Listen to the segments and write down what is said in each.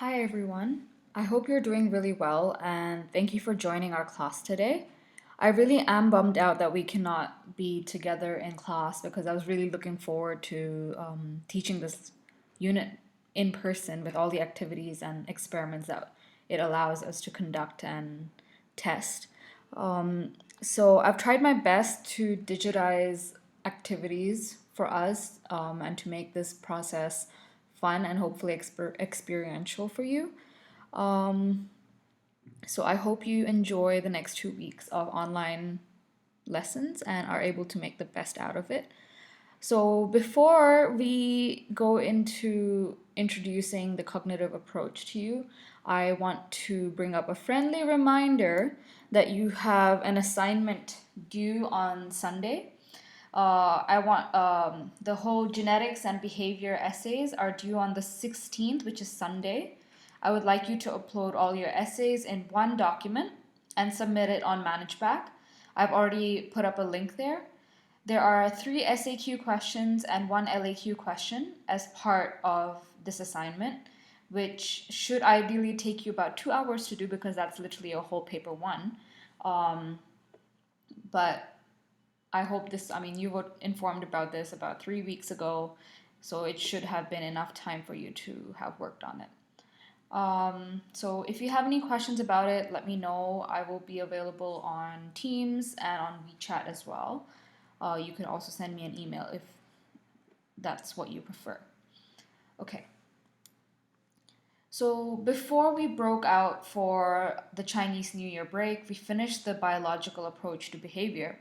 Hi everyone. I hope you're doing really well and thank you for joining our class today. I really am bummed out that we cannot be together in class because I was really looking forward to teaching this unit in person with all the activities and experiments that it allows us to conduct and test. So I've tried my best to digitize activities for us and to make this process fun and hopefully experiential for you. So I hope you enjoy the next 2 weeks of online lessons and are able to make the best out of it. So before we go into introducing the cognitive approach to you, I want to bring up a friendly reminder that you have an assignment due on Sunday. I want the whole genetics and behavior essays are due on the 16th, which is Sunday. I would like you to upload all your essays in one document and submit it on ManageBack. I've already put up a link there. There are 3 SAQ questions and 1 LAQ question as part of this assignment, which should ideally take you about 2 hours to do because that's literally a whole paper 1. But I hope you were informed about this about 3 weeks ago, so it should have been enough time for you to have worked on it. So if you have any questions about it, let me know. I will be available on Teams and on WeChat as well. You can also send me an email if that's what you prefer. Okay. So before we broke out for the Chinese New Year break, we finished the biological approach to behavior,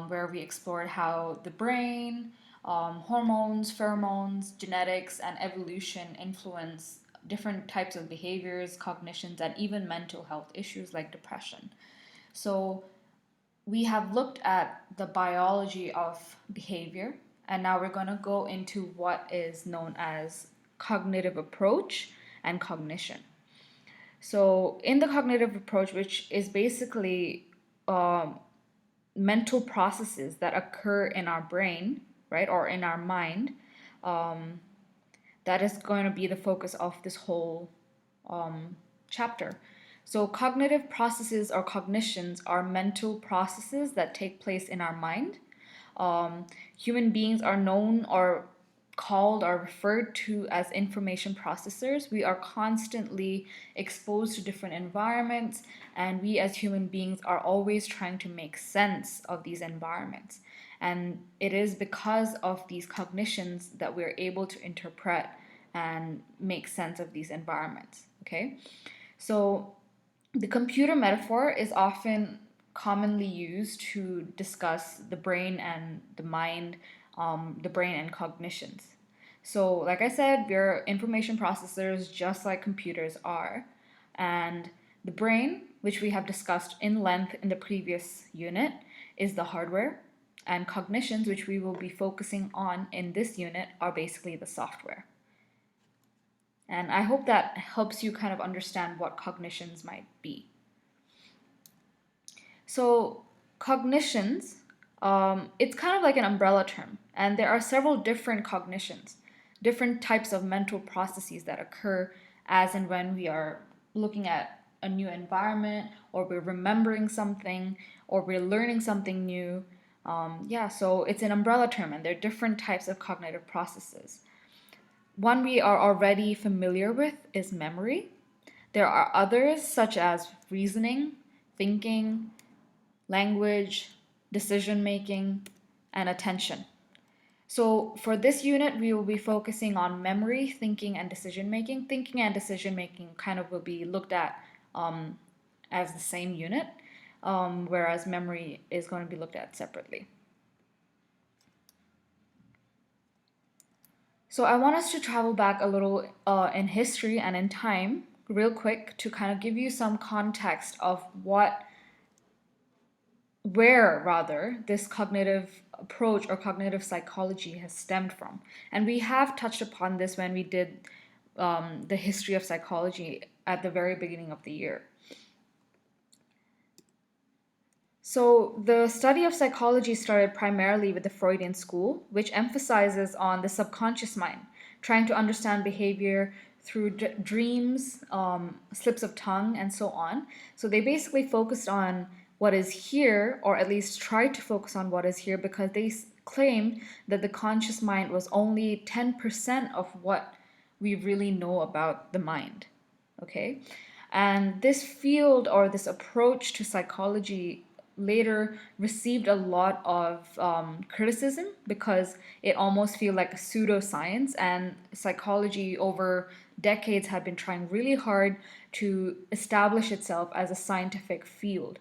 where we explored how the brain, hormones, pheromones, genetics, and evolution influence different types of behaviors, cognitions, and even mental health issues like depression. So we have looked at the biology of behavior, and now we're going to go into what is known as cognitive approach and cognition. So, in the cognitive approach, which is basically mental processes that occur in our brain, right, or in our mind, that is going to be the focus of this whole chapter. So, cognitive processes or cognitions are mental processes that take place in our mind. Human beings are known or called or referred to as information processors. We are constantly exposed to different environments, and we as human beings are always trying to make sense of these environments. And it is because of these cognitions that we're able to interpret and make sense of these environments. Okay? So the computer metaphor is often commonly used to discuss the brain and the mind, the brain and cognitions. So, like I said, we're information processors just like computers are. And the brain, which we have discussed in length in the previous unit, is the hardware. And cognitions, which we will be focusing on in this unit, are basically the software. And I hope that helps you kind of understand what cognitions might be. So, cognitions, it's kind of like an umbrella term, and there are several different cognitions, different types of mental processes that occur as and when we are looking at a new environment, or we're remembering something, or we're learning something new. So it's an umbrella term, and there are different types of cognitive processes. One we are already familiar with is memory. There are others, such as reasoning, thinking, language, decision making, and attention. So for this unit, we will be focusing on memory, thinking, and decision making. Thinking and decision making kind of will be looked at as the same unit, whereas memory is going to be looked at separately. So I want us to travel back a little in history and in time, real quick, to kind of give you some context of where rather this cognitive approach or cognitive psychology has stemmed from. And we have touched upon this when we did the history of psychology at the very beginning of the year. So the study of psychology started primarily with the Freudian School, which emphasizes on the subconscious mind, trying to understand behavior through dreams, slips of tongue, and so on. So they basically focused on what is here, or at least tried to focus on what is here, because they claim that the conscious mind was only 10% of what we really know about the mind. Okay? And this field, or this approach to psychology, later received a lot of criticism, because it almost feels like a pseudoscience, and psychology over decades had been trying really hard to establish itself as a scientific field.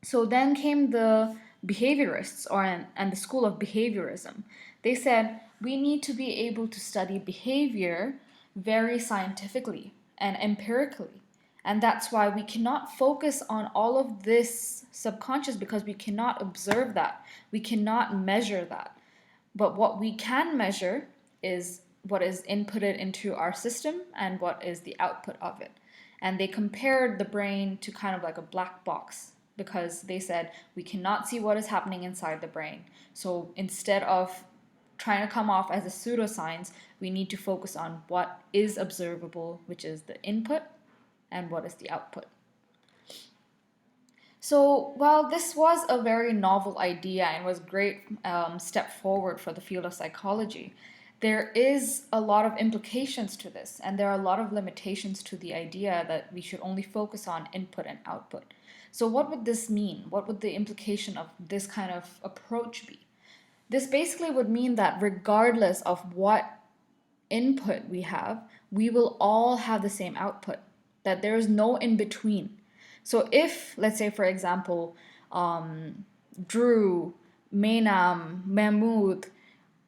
So then came the behaviorists, and the school of behaviorism. They said we need to be able to study behavior very scientifically and empirically. And that's why we cannot focus on all of this subconscious, because we cannot observe that. We cannot measure that. But what we can measure is what is inputted into our system and what is the output of it. And they compared the brain to kind of like a black box, because they said we cannot see what is happening inside the brain. So instead of trying to come off as a pseudoscience, we need to focus on what is observable, which is the input, and what is the output. So while this was a very novel idea and was a great step forward for the field of psychology, there is a lot of implications to this, and there are a lot of limitations to the idea that we should only focus on input and output. So what would this mean? What would the implication of this kind of approach be? This basically would mean that regardless of what input we have, we will all have the same output, that there is no in between. So if, let's say, for example, Drew, Mainam, Mahmood,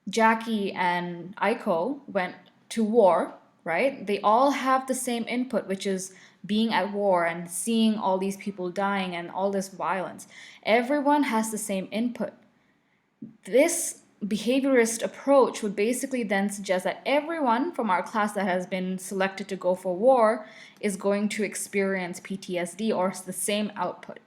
Jackie, and Aiko went to war, right? They all have the same input, which is being at war and seeing all these people dying and all this violence. Everyone has the same input. This behaviorist approach would basically then suggest that everyone from our class that has been selected to go for war is going to experience PTSD or the same output,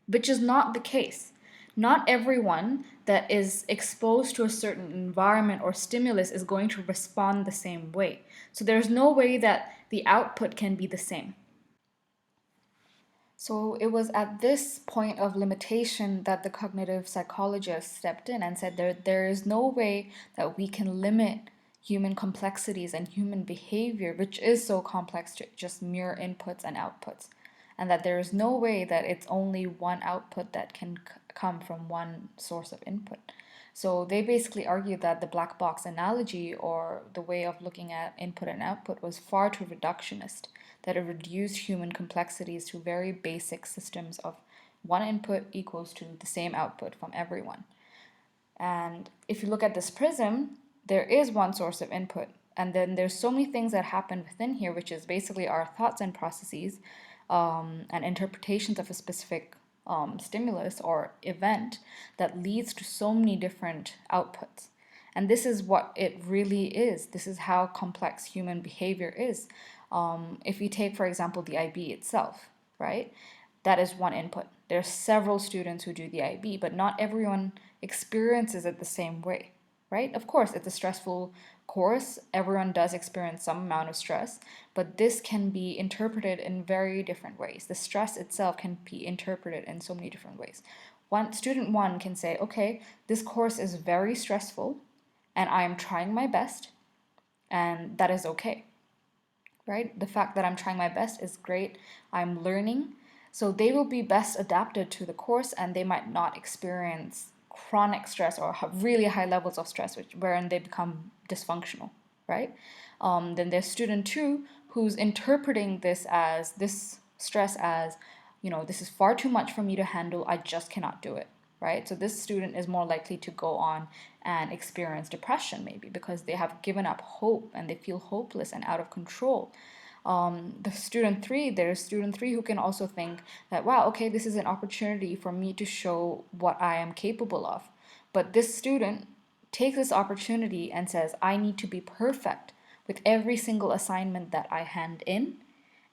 which is not the case. Not everyone that is exposed to a certain environment or stimulus is going to respond the same way. So there's no way that the output can be the same. So it was at this point of limitation that the cognitive psychologist stepped in and said there is no way that we can limit human complexities and human behavior, which is so complex, to just mere inputs and outputs. And that there is no way that it's only one output that can come from one source of input. So they basically argued that the black box analogy, or the way of looking at input and output, was far too reductionist, that it reduced human complexities to very basic systems of one input equals to the same output from everyone. And if you look at this prism, there is one source of input, and then there's so many things that happen within here, which is basically our thoughts and processes, and interpretations of a specific stimulus or event, that leads to so many different outputs. And this is what it really is. This is how complex human behavior is. If you take, for example, the IB itself, right? That is one input. There are several students who do the IB, but not everyone experiences it the same way, right? Of course, it's a stressful course. Everyone does experience some amount of stress, but this can be interpreted in very different ways. The stress itself can be interpreted in so many different ways. Student one can say, okay, this course is very stressful and I am trying my best, and that is okay, right? The fact that I'm trying my best is great. I'm learning. So they will be best adapted to the course, and they might not experience chronic stress or have really high levels of stress, wherein they become dysfunctional, right? Then there's student two, who's interpreting this stress as, this is far too much for me to handle. I just cannot do it, right? So this student is more likely to go on and experience depression, maybe because they have given up hope and they feel hopeless and out of control. There's student three who can also think that, wow, okay, this is an opportunity for me to show what I am capable of. But this student takes this opportunity and says, I need to be perfect with every single assignment that I hand in,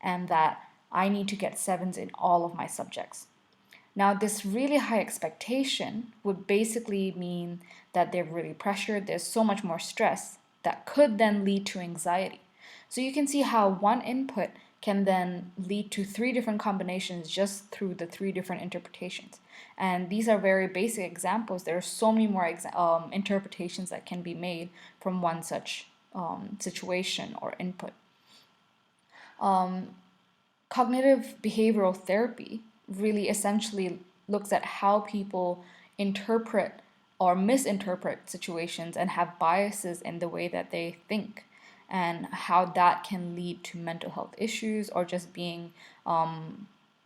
and that I need to get sevens in all of my subjects. Now, this really high expectation would basically mean that they're really pressured. There's so much more stress that could then lead to anxiety. So you can see how one input can then lead to three different combinations just through the three different interpretations. And these are very basic examples. There are so many more interpretations that can be made from one such situation or input. Cognitive behavioral therapy really essentially looks at how people interpret or misinterpret situations and have biases in the way that they think, and how that can lead to mental health issues or just being,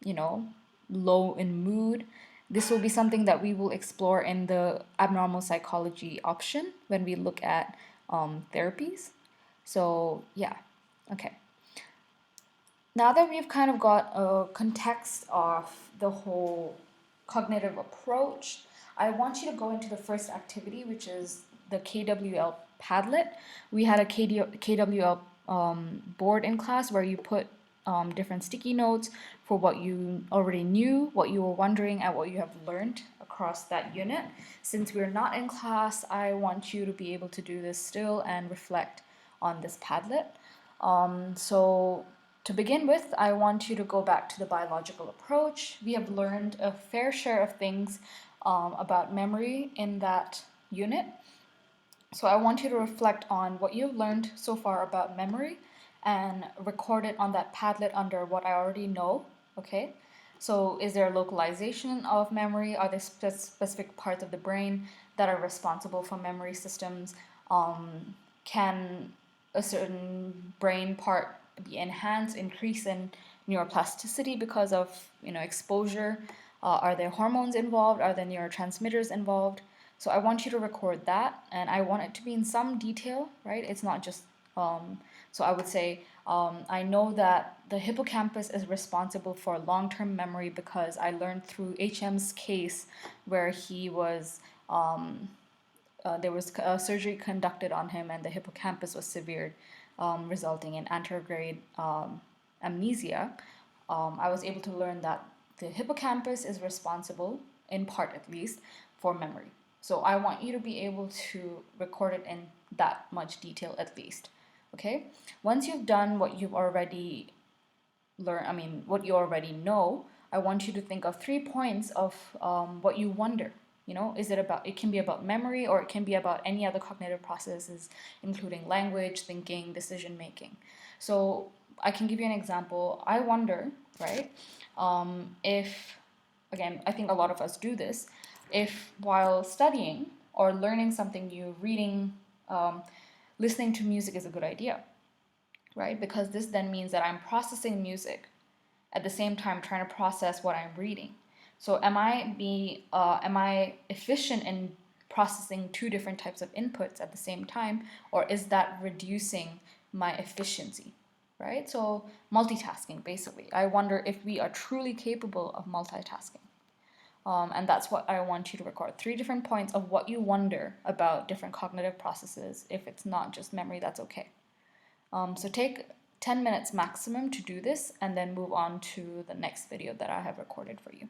you know, low in mood. This will be something that we will explore in the abnormal psychology option when we look at therapies. So, yeah, okay. Now that we've kind of got a context of the whole cognitive approach, I want you to go into the first activity, which is the KWL Padlet. We had a KWL board in class where you put different sticky notes for what you already knew, what you were wondering, and what you have learned across that unit. Since we're not in class, I want you to be able to do this still and reflect on this Padlet. So to begin with, I want you to go back to the biological approach. We have learned a fair share of things about memory in that unit. So I want you to reflect on what you've learned so far about memory and record it on that Padlet under what I already know, okay? So is there a localization of memory? Are there specific parts of the brain that are responsible for memory systems? Can a certain brain part be enhanced, increase in neuroplasticity because of exposure? Are there hormones involved? Are there neurotransmitters involved? So I want you to record that, and I want it to be in some detail, right? It's not just so I would say I know that the hippocampus is responsible for long-term memory because I learned through HM's case where he was there was a surgery conducted on him and the hippocampus was severed, resulting in anterograde amnesia. I was able to learn that the hippocampus is responsible, in part at least, for memory. So I want you to be able to record it in that much detail at least. Okay? Once you've done what you've already learned, what you already know, I want you to think of 3 points of what you wonder. It can be about memory, or it can be about any other cognitive processes, including language, thinking, decision making. So I can give you an example. I wonder, right, if, again, I think a lot of us do this, if while studying or learning something new, reading, listening to music is a good idea, right? Because this then means that I'm processing music at the same time trying to process what I'm reading. So am I efficient in processing two different types of inputs at the same time, or is that reducing my efficiency, right? So multitasking, basically. I wonder if we are truly capable of multitasking. And that's what I want you to record. 3 different points of what you wonder about different cognitive processes. If it's not just memory, that's okay. So take 10 minutes maximum to do this, and then move on to the next video that I have recorded for you.